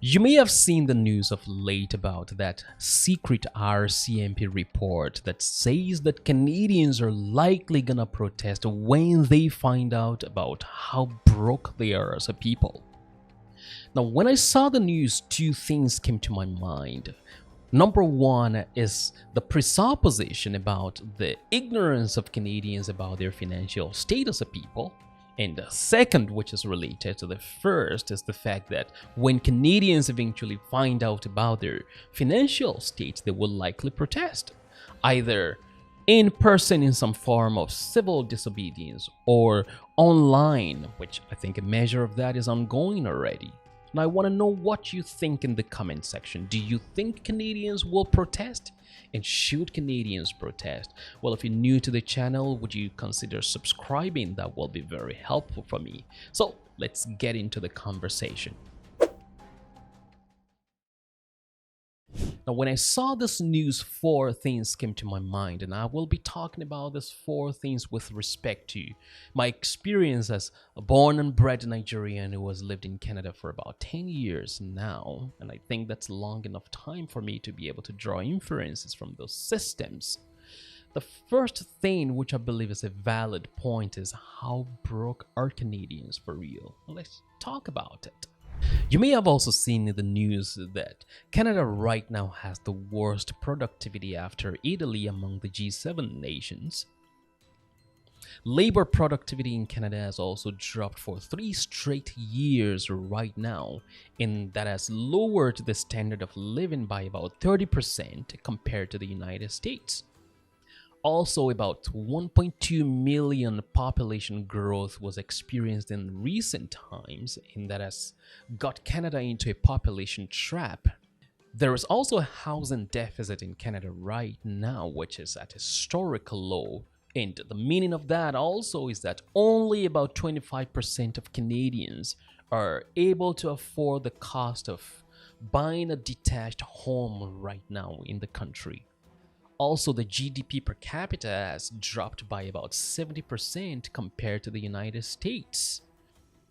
You may have seen the news of late about that secret RCMP report that says that Canadians are likely gonna protest when they find out about how broke they are as a people. Now, when I saw the news, two things came to my mind. Number one is the presupposition about the ignorance of Canadians about their financial state as a people. And the second, which is related to the first, is the fact that when Canadians eventually find out about their financial state, they will likely protest, either in person in some form of civil disobedience or online, which I think a measure of that is ongoing already. And I want to know what you think in the comment section. Do you think Canadians will protest? And should Canadians protest? Well, if you're new to the channel, would you consider subscribing? That will be very helpful for me. So let's get into the conversation. Now, when I saw this news, four things came to my mind, and I will be talking about these four things with respect to my experience as a born and bred Nigerian who has lived in Canada for about 10 years now, and I think that's long enough time for me to be able to draw inferences from those systems. The first thing, which I believe is a valid point, is how broke are Canadians for real? Let's talk about it. You may have also seen in the news that Canada right now has the worst productivity after Italy among the G7 nations. Labor productivity in Canada has also dropped for 3 straight years right now, and that has lowered the standard of living by about 30% compared to the United States. Also, about 1.2 million population growth was experienced in recent times, and that has got Canada into a population trap. There is also a housing deficit in Canada right now, which is at a historical low. And the meaning of that also is that only about 25% of Canadians are able to afford the cost of buying a detached home right now in the country. Also, the GDP per capita has dropped by about 70% compared to the United States.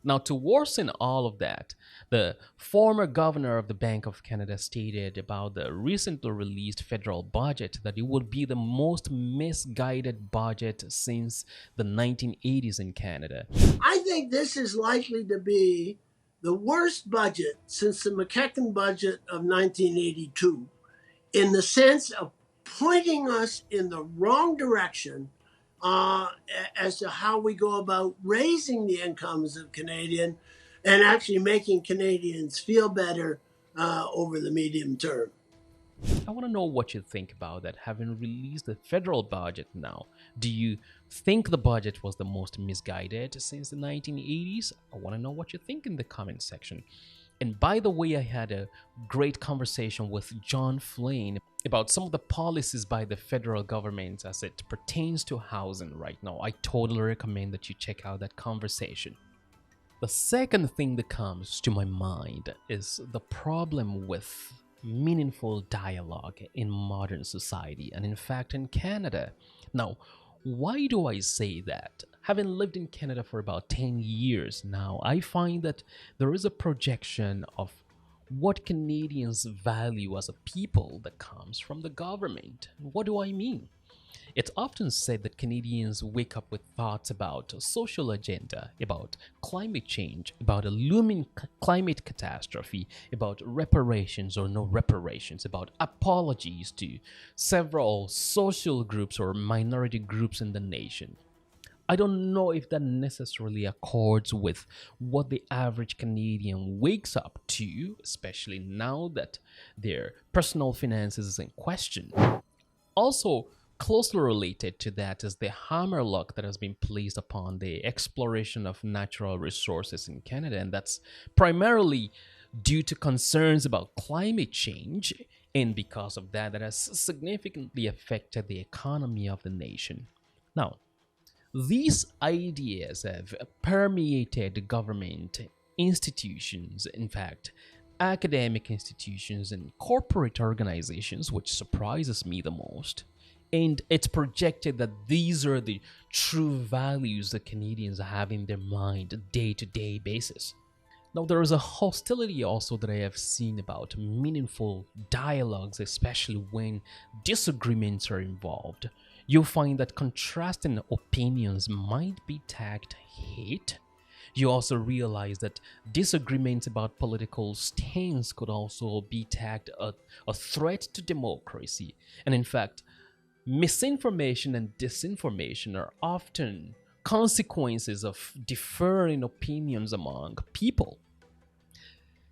Now, to worsen all of that, the former governor of the Bank of Canada stated about the recently released federal budget that it would be the most misguided budget since the 1980s in Canada. I think this is likely to be the worst budget since the McKechnie budget of 1982, in the sense of pointing us in the wrong direction as to how we go about raising the incomes of Canadians and actually making Canadians feel better over the medium term. I want to know what you think about that, having released the federal budget now. Do you think the budget was the most misguided since the 1980s? I want to know what you think in the comment section. And by the way, I had a great conversation with John Flynn about some of the policies by the federal government as it pertains to housing right now. I totally recommend that you check out that conversation. The second thing that comes to my mind is the problem with meaningful dialogue in modern society, and in fact in Canada. Now, why do I say that? Having lived in Canada for about 10 years now, I find that there is a projection of what Canadians value as a people that comes from the government. What do I mean? It's often said that Canadians wake up with thoughts about a social agenda, about climate change, about a looming climate catastrophe, about reparations or no reparations, about apologies to several social groups or minority groups in the nation. I don't know if that necessarily accords with what the average Canadian wakes up to, especially now that their personal finances is in question. Also, closely related to that is the hammerlock that has been placed upon the exploration of natural resources in Canada, and that's primarily due to concerns about climate change, and because of that, that has significantly affected the economy of the nation. Now, these ideas have permeated government institutions, in fact, academic institutions and corporate organizations, which surprises me the most. And it's projected that these are the true values that Canadians have in their mind day-to-day basis. Now, there is a hostility also that I have seen about meaningful dialogues, especially when disagreements are involved. You'll find that contrasting opinions might be tagged hate. You also realize that disagreements about political stance could also be tagged a threat to democracy. And in fact, misinformation and disinformation are often consequences of differing opinions among people.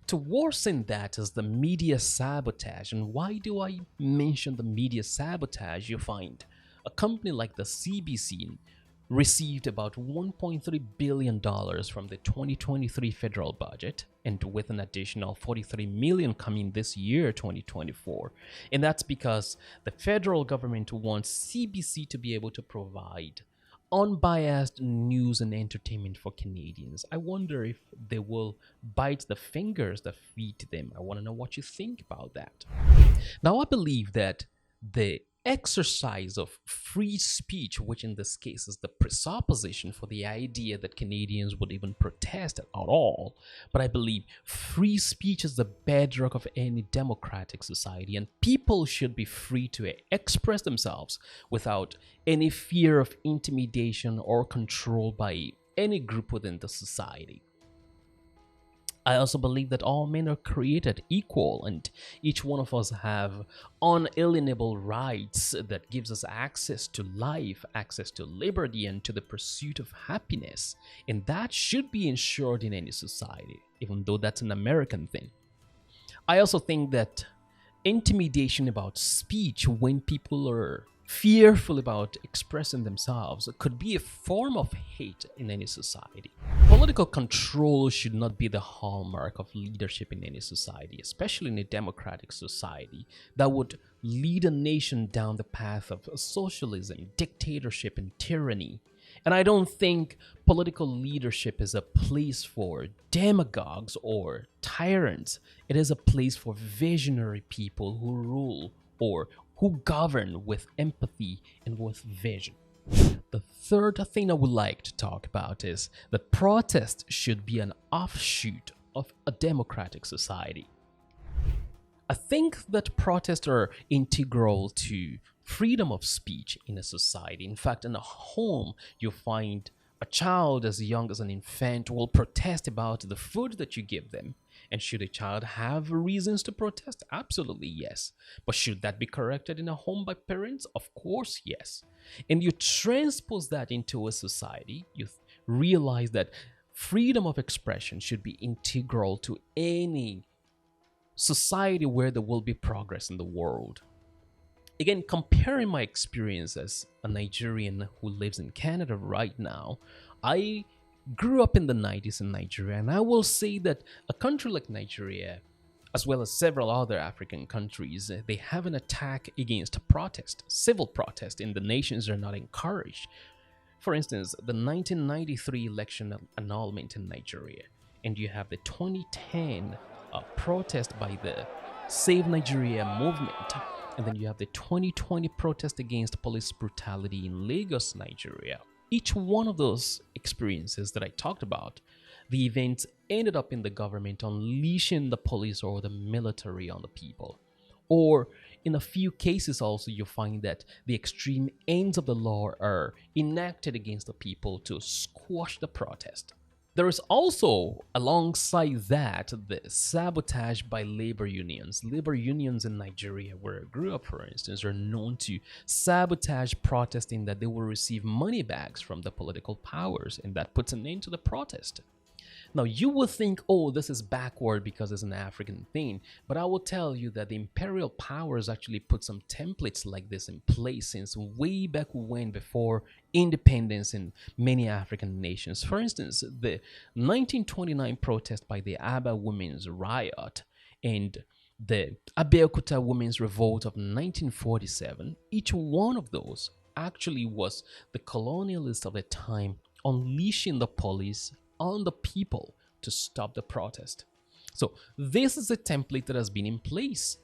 To worsen that is the media sabotage. And why do I mention the media sabotage? You find a company like the CBC received about $1.3 billion from the 2023 federal budget, and with an additional $43 million coming this year, 2024. And that's because the federal government wants CBC to be able to provide unbiased news and entertainment for Canadians. I wonder if they will bite the fingers that feed them. I want to know what you think about that. Now, I believe that the exercise of free speech, which in this case is the presupposition for the idea that Canadians would even protest at all, but I believe free speech is the bedrock of any democratic society, and people should be free to express themselves without any fear of intimidation or control by any group within the society. I also believe that all men are created equal, and each one of us have unalienable rights that gives us access to life, access to liberty, and to the pursuit of happiness. And that should be ensured in any society, even though that's an American thing. I also think that intimidation about speech, when people are fearful about expressing themselves, could be a form of hate in any society. Political control should not be the hallmark of leadership in any society, especially in a democratic society that would lead a nation down the path of socialism, dictatorship, and tyranny. And I don't think political leadership is a place for demagogues or tyrants. It is a place for visionary people who rule or who govern with empathy and with vision. The third thing I would like to talk about is that protest should be an offshoot of a democratic society. I think that protests are integral to freedom of speech in a society. In fact, in a home, you find a child as young as an infant will protest about the food that you give them. And should a child have reasons to protest? Absolutely yes. But should that be corrected in a home by parents? Of course, yes. And you transpose that into a society, you realize that freedom of expression should be integral to any society where there will be progress in the world. Again, comparing my experience as a Nigerian who lives in Canada right now, I grew up in the 90s in Nigeria, and I will say that a country like Nigeria, as well as several other African countries, they have an attack against protest. Civil protest in the nations are not encouraged. For instance, the 1993 election annulment in Nigeria, and you have the 2010 protest by the Save Nigeria movement, and then you have the 2020 protest against police brutality in Lagos, Nigeria. Each one of those experiences that I talked about, the events ended up in the government unleashing the police or the military on the people. Or in a few cases also, you find that the extreme ends of the law are enacted against the people to squash the protest. There is also, alongside that, the sabotage by labor unions. Labor unions in Nigeria, where I grew up, for instance, are known to sabotage protesting that they will receive money bags from the political powers, and that puts an end to the protest. Now, you will think, oh, this is backward because it's an African thing, but I will tell you that the imperial powers actually put some templates like this in place since way back when, before independence in many African nations. For instance, the 1929 protest by the Aba Women's Riot and the Abeokuta Women's Revolt of 1947, each one of those actually was the colonialists of the time unleashing the police on the people to stop the protest. So this is a template that has been in place,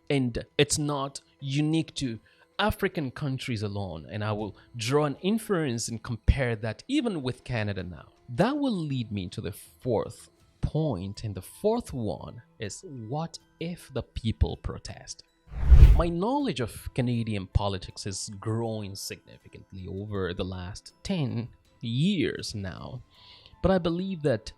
and it's not unique to African countries alone, and I will draw an inference and compare that even with Canada now. That will lead me to the fourth point, and the fourth one is what if the people protest? My knowledge of Canadian politics is growing significantly over the last 10 years now, but I believe that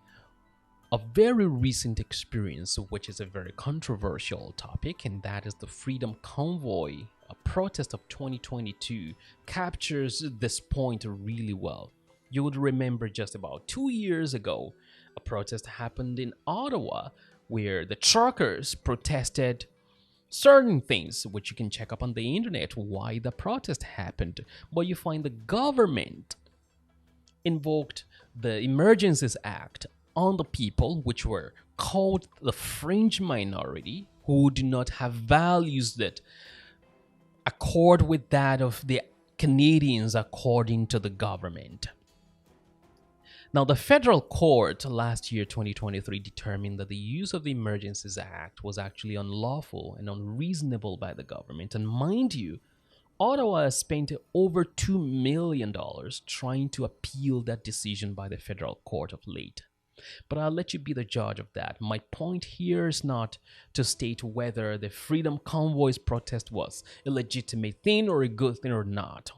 a very recent experience, which is a very controversial topic, and that is the Freedom Convoy, a protest of 2022, captures this point really well. You would remember just about 2 years ago, a protest happened in Ottawa where the truckers protested certain things, which you can check up on the internet why the protest happened. But you find the government invoked the Emergencies Act on the people, which were called the fringe minority, who do not have values that accord with that of the Canadians according to the government. Now, the federal court last year, 2023, determined that the use of the Emergencies Act was actually unlawful and unreasonable by the government. And mind you, Ottawa has spent over $2 million trying to appeal that decision by the federal court of late. But I'll let you be the judge of that. My point here is not to state whether the Freedom Convoy's protest was a legitimate thing or a good thing or not.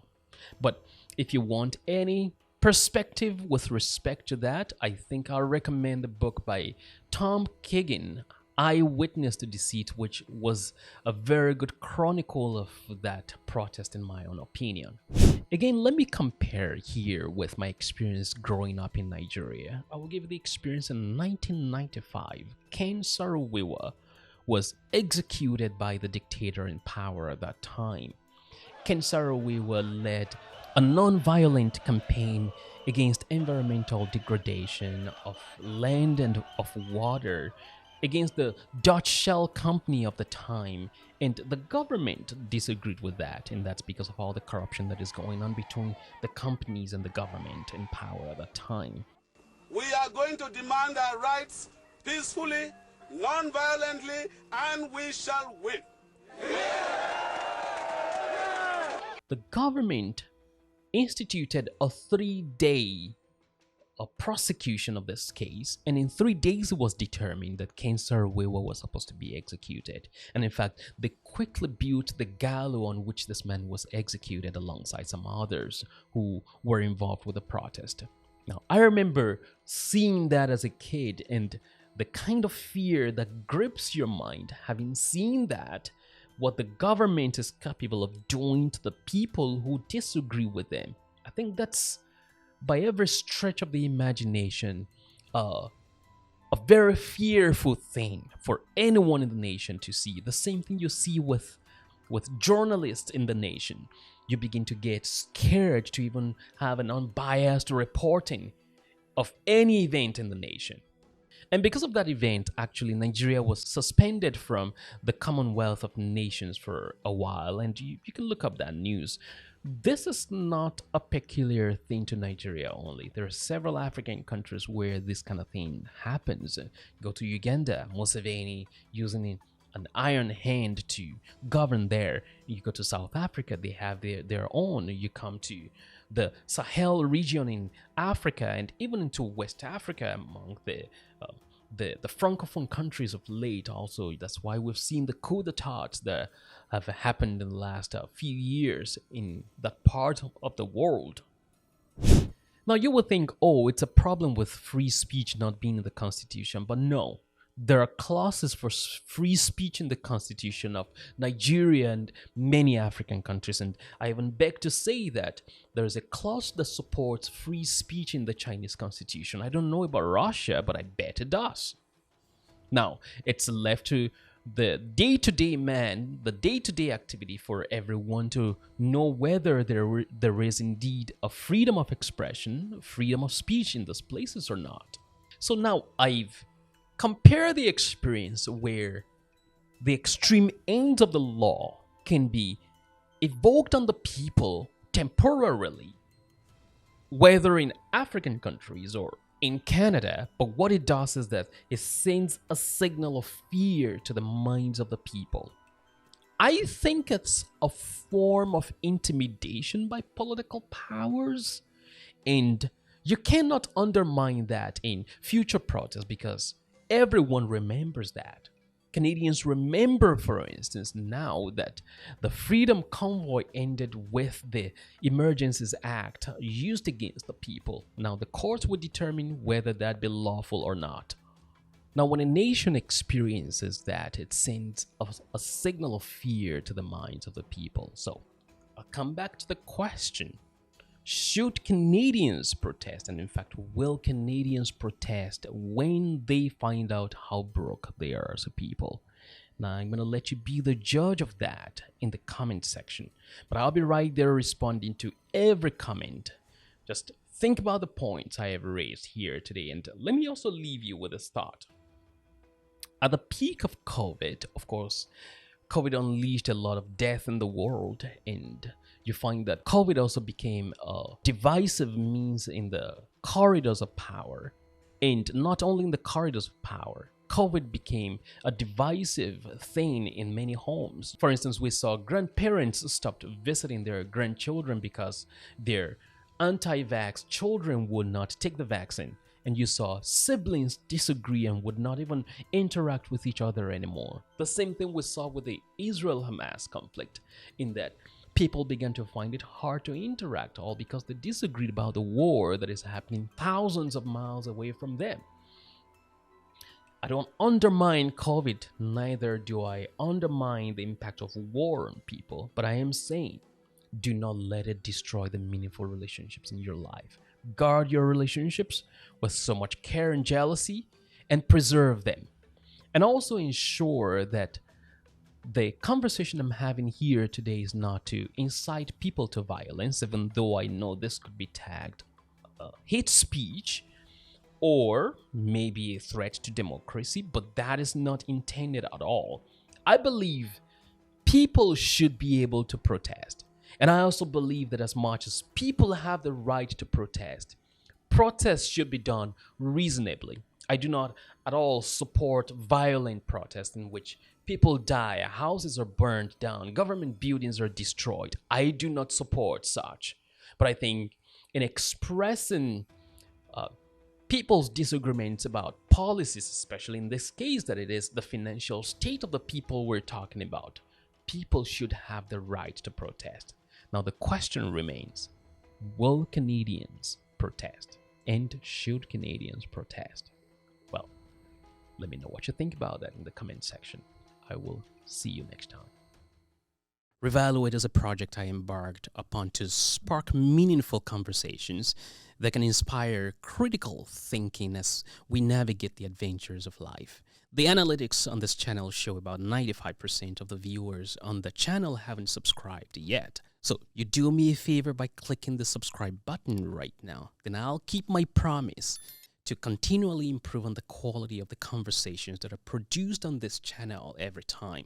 But if you want any perspective with respect to that, I think I'll recommend the book by Tom Keegan, Eyewitness to Deceit, which was a very good chronicle of that protest in my own opinion. Again, let me compare here with my experience growing up in Nigeria. I will give you the experience in 1995. Ken Saro-Wiwa was executed by the dictator in power at that time. Ken Saro-Wiwa led a non-violent campaign against environmental degradation of land and of water, against the Dutch Shell company of the time, and the government disagreed with that, and that's because of all the corruption that is going on between the companies and the government in power at that time. We are going to demand our rights peacefully, non-violently, and we shall win. The government instituted a 3-day prosecution of this case, and in 3 days it was determined that Ken Saro-Wiwa was supposed to be executed. And in fact, they quickly built the gallows on which this man was executed alongside some others who were involved with the protest. Now, I remember seeing that as a kid, and the kind of fear that grips your mind, having seen that, what the government is capable of doing to the people who disagree with them. I think that's, by every stretch of the imagination, a very fearful thing for anyone in the nation to see. The same thing you see with journalists in the nation. You begin to get scared to even have an unbiased reporting of any event in the nation. And because of that event, actually, Nigeria was suspended from the Commonwealth of Nations for a while, and you can look up that news. This is not a peculiar thing to Nigeria only. There are several African countries where this kind of thing happens. Go to Uganda, Museveni using an iron hand to govern there. You go to South Africa, they have their own. You come to the Sahel region in Africa, and even into West Africa among the francophone countries of late also. That's why we've seen the coup d'etats that have happened in the last few years in that part of the world. Now you would think, oh, it's a problem with free speech not being in the Constitution, but no. There are clauses for free speech in the Constitution of Nigeria and many African countries, and I even beg to say that there is a clause that supports free speech in the Chinese Constitution. I don't know about Russia, but I bet it does. Now, it's left to the day-to-day man, the day-to-day activity for everyone to know whether there is indeed a freedom of expression, freedom of speech in those places or not. So now compare the experience where the extreme ends of the law can be evoked on the people temporarily, whether in African countries or in Canada, but what it does is that it sends a signal of fear to the minds of the people. I think it's a form of intimidation by political powers, and You cannot undermine that in future protests because everyone remembers that. Canadians remember, for instance, now that the Freedom Convoy ended with the Emergencies Act used against the people. Now, the courts would determine whether that be lawful or not. Now, when a nation experiences that, it sends a signal of fear to the minds of the people. So, I'll come back to the question. Should Canadians protest? And in fact, will Canadians protest when they find out how broke they are as a people? Now, I'm going to let you be the judge of that in the comment section. But I'll be right there responding to every comment. Just think about the points I have raised here today. And let me also leave you with this thought. At the peak of COVID, of course, COVID unleashed a lot of death in the world, and you find that COVID also became a divisive means in the corridors of power. And not only in the corridors of power, COVID became a divisive thing in many homes. For instance, we saw grandparents stopped visiting their grandchildren because their anti-vax children would not take the vaccine. And you saw siblings disagree and would not even interact with each other anymore. The same thing we saw with the Israel-Hamas conflict, in that people began to find it hard to interact, all because they disagreed about the war that is happening thousands of miles away from them. I don't undermine COVID, neither do I undermine the impact of war on people, but I am saying, do not let it destroy the meaningful relationships in your life. Guard your relationships with so much care and jealousy and preserve them. And also ensure that the conversation I'm having here today is not to incite people to violence, even though I know this could be tagged hate speech or maybe a threat to democracy, but that is not intended at all. I believe people should be able to protest. And I also believe that as much as people have the right to protest, protests should be done reasonably. I do not at all support violent protests in which people die, houses are burned down, government buildings are destroyed. I do not support such. But I think in expressing people's disagreements about policies, especially in this case that it is the financial state of the people we're talking about, people should have the right to protest. Now the question remains, will Canadians protest? And should Canadians protest? Well, let me know what you think about that in the comment section. I will see you next time. Revaluate is a project I embarked upon to spark meaningful conversations that can inspire critical thinking as we navigate the adventures of life. The analytics on this channel show about 95% of the viewers on the channel haven't subscribed yet. So you do me a favor by clicking the subscribe button right now. Then I'll keep my promise to continually improve on the quality of the conversations that are produced on this channel every time.